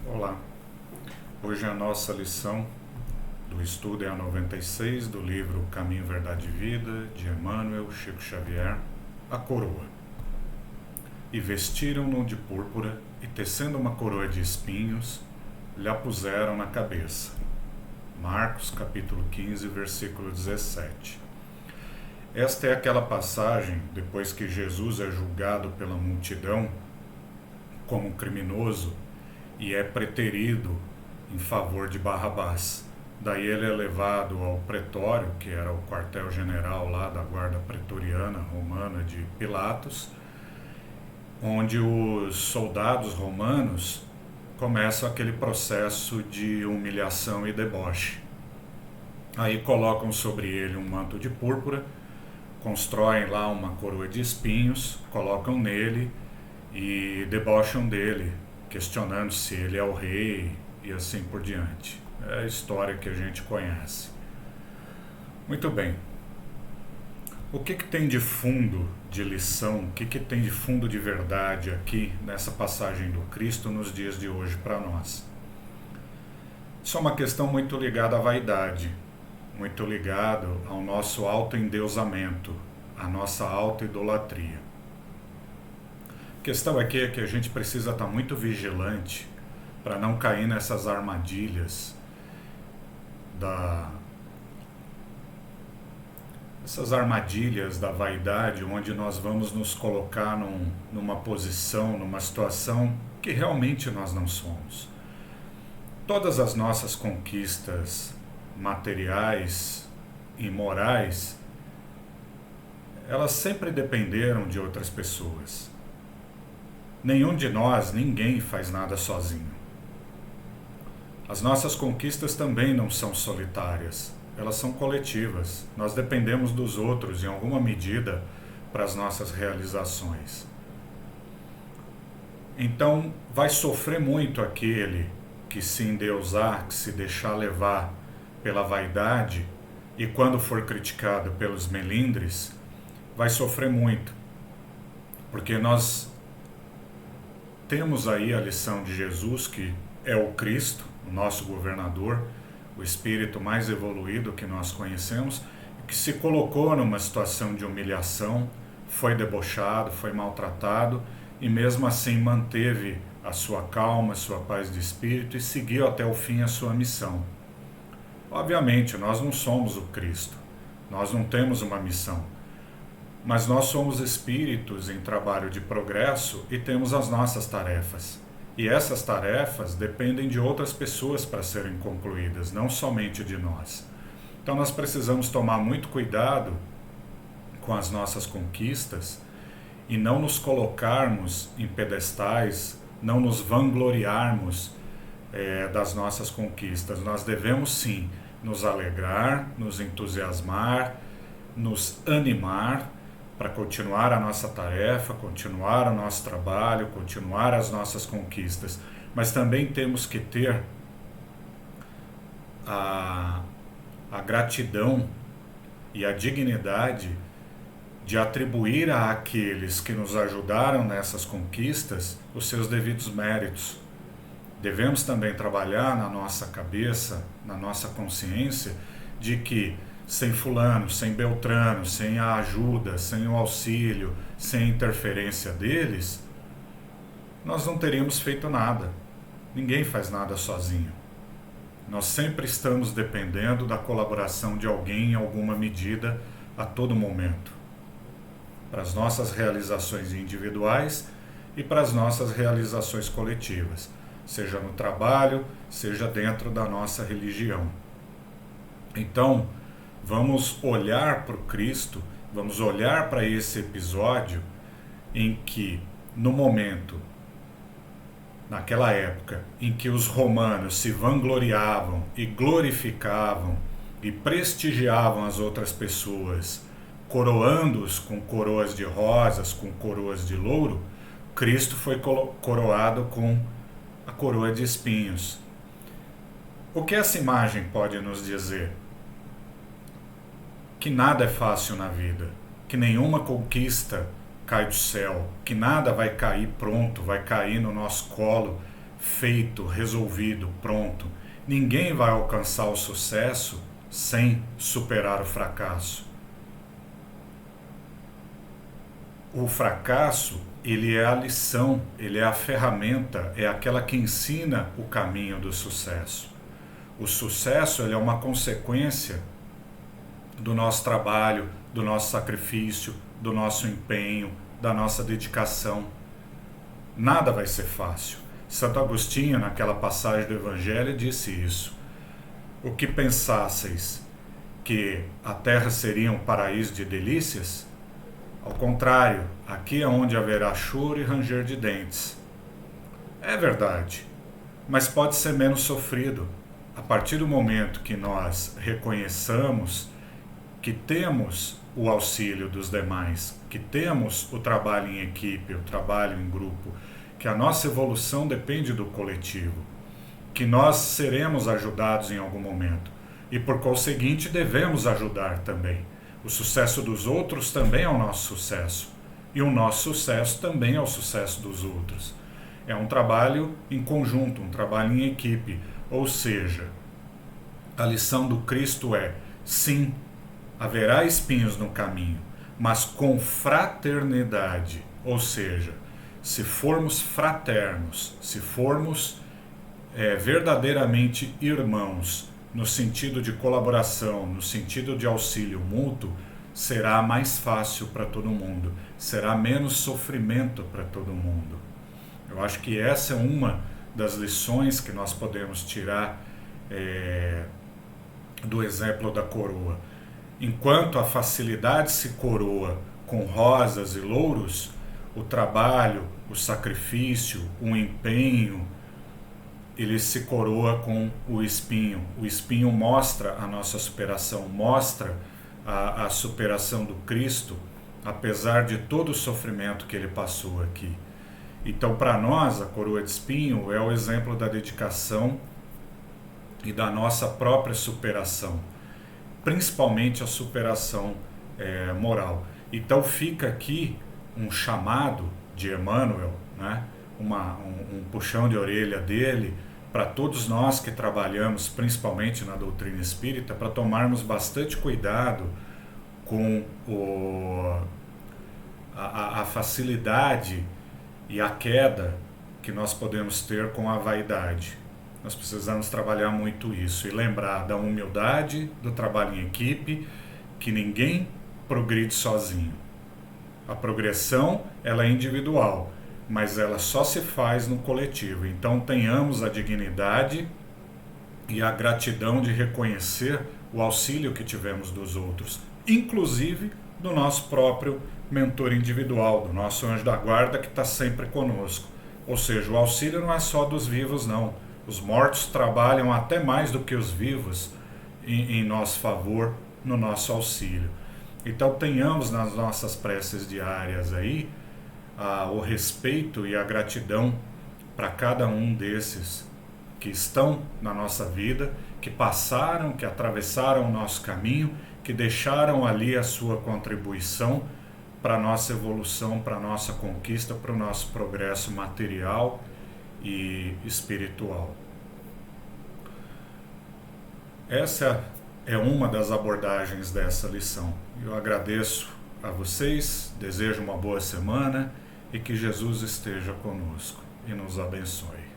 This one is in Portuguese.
Olá, hoje a nossa lição do estudo é a 96 do livro Caminho, Verdade e Vida, de Emmanuel Chico Xavier, a coroa. E vestiram-no de púrpura e tecendo uma coroa de espinhos, lhe a puseram na cabeça. Marcos capítulo 15, versículo 17. Esta é aquela passagem, depois que Jesus é julgado pela multidão como um criminoso, e é preterido em favor de Barrabás. Daí ele é levado ao pretório, que era o quartel-general lá da guarda pretoriana romana de Pilatos, onde os soldados romanos começam aquele processo de humilhação e deboche. Aí colocam sobre ele um manto de púrpura, constroem lá uma coroa de espinhos, colocam nele e debocham dele, questionando se ele é o rei e assim por diante. É a história que a gente conhece. Muito bem. O que tem de fundo de lição, o que tem de fundo de verdade aqui nessa passagem do Cristo nos dias de hoje para nós? Isso é uma questão muito ligada à vaidade, muito ligado ao nosso autoendeusamento, à nossa autoidolatria. A questão aqui é que a gente precisa estar muito vigilante para não cair nessas armadilhas da vaidade, onde nós vamos nos colocar numa posição, numa situação que realmente nós não somos. Todas as nossas conquistas materiais e morais, elas sempre dependeram de outras pessoas. Nenhum de nós, ninguém faz nada sozinho. As nossas conquistas também não são solitárias, elas são coletivas. Nós dependemos dos outros em alguma medida para as nossas realizações. Então, vai sofrer muito aquele que se endeusar, que se deixar levar pela vaidade e quando for criticado pelos melindres, vai sofrer muito, porque nós temos aí a lição de Jesus, que é o Cristo, o nosso governador, o espírito mais evoluído que nós conhecemos, que se colocou numa situação de humilhação, foi debochado, foi maltratado e mesmo assim manteve a sua calma, a sua paz de espírito e seguiu até o fim a sua missão. Obviamente, nós não somos o Cristo, nós não temos uma missão. Mas nós somos espíritos em trabalho de progresso e temos as nossas tarefas. E essas tarefas dependem de outras pessoas para serem concluídas, não somente de nós. Então nós precisamos tomar muito cuidado com as nossas conquistas e não nos colocarmos em pedestais, não nos vangloriarmos das nossas conquistas. Nós devemos sim nos alegrar, nos entusiasmar, nos animar, para continuar a nossa tarefa, continuar o nosso trabalho, continuar as nossas conquistas. Mas também temos que ter a gratidão e a dignidade de atribuir àqueles que nos ajudaram nessas conquistas os seus devidos méritos. Devemos também trabalhar na nossa cabeça, na nossa consciência, de que sem fulano, sem beltrano, sem a ajuda, sem o auxílio, sem a interferência deles, nós não teríamos feito nada. Ninguém faz nada sozinho. Nós sempre estamos dependendo da colaboração de alguém em alguma medida a todo momento, para as nossas realizações individuais e para as nossas realizações coletivas, seja no trabalho, seja dentro da nossa religião. Então, vamos olhar para o Cristo, vamos olhar para esse episódio em que, no momento, naquela época, em que os romanos se vangloriavam e glorificavam e prestigiavam as outras pessoas, coroando-os com coroas de rosas, com coroas de louro, Cristo foi coroado com a coroa de espinhos. O que essa imagem pode nos dizer? Que nada é fácil na vida, que nenhuma conquista cai do céu, que nada vai cair pronto, vai cair no nosso colo, feito, resolvido, pronto. Ninguém vai alcançar o sucesso sem superar o fracasso. O fracasso, ele é a lição, ele é a ferramenta, é aquela que ensina o caminho do sucesso. O sucesso, ele é uma consequência do nosso trabalho, do nosso sacrifício, do nosso empenho, da nossa dedicação. Nada vai ser fácil. Santo Agostinho, naquela passagem do Evangelho, disse isso. O que pensasseis que a terra seria um paraíso de delícias? Ao contrário, aqui é onde haverá choro e ranger de dentes. É verdade, mas pode ser menos sofrido. A partir do momento que nós reconheçamos que temos o auxílio dos demais, que temos o trabalho em equipe, o trabalho em grupo, que a nossa evolução depende do coletivo, que nós seremos ajudados em algum momento e, por conseguinte, devemos ajudar também. O sucesso dos outros também é o nosso sucesso e o nosso sucesso também é o sucesso dos outros. É um trabalho em conjunto, um trabalho em equipe, ou seja, a lição do Cristo é: sim, haverá espinhos no caminho, mas com fraternidade, ou seja, se formos fraternos, se formos verdadeiramente irmãos, no sentido de colaboração, no sentido de auxílio mútuo, será mais fácil para todo mundo, será menos sofrimento para todo mundo. Eu acho que essa é uma das lições que nós podemos tirar do exemplo da coroa. Enquanto a facilidade se coroa com rosas e louros, o trabalho, o sacrifício, o empenho, ele se coroa com o espinho. O espinho mostra a nossa superação, mostra a superação do Cristo, apesar de todo o sofrimento que ele passou aqui. Então, para nós, a coroa de espinho é o exemplo da dedicação e da nossa própria superação, principalmente a superação moral. Então, fica aqui um chamado de Emmanuel, né? Um puxão de orelha dele para todos nós que trabalhamos principalmente na doutrina espírita, para tomarmos bastante cuidado com a facilidade e a queda que nós podemos ter com a vaidade. Nós precisamos trabalhar muito isso e lembrar da humildade, do trabalho em equipe, que ninguém progride sozinho. A progressão, ela é individual, mas ela só se faz no coletivo. Então tenhamos a dignidade e a gratidão de reconhecer o auxílio que tivemos dos outros, inclusive do nosso próprio mentor individual, do nosso anjo da guarda que está sempre conosco. Ou seja, o auxílio não é só dos vivos, não. Os mortos trabalham até mais do que os vivos em nosso favor, no nosso auxílio. Então tenhamos nas nossas preces diárias aí o respeito e a gratidão para cada um desses que estão na nossa vida, que passaram, que atravessaram o nosso caminho, que deixaram ali a sua contribuição para a nossa evolução, para a nossa conquista, para o nosso progresso material e espiritual. Essa é uma das abordagens dessa lição. Eu agradeço a vocês, desejo uma boa semana e que Jesus esteja conosco e nos abençoe.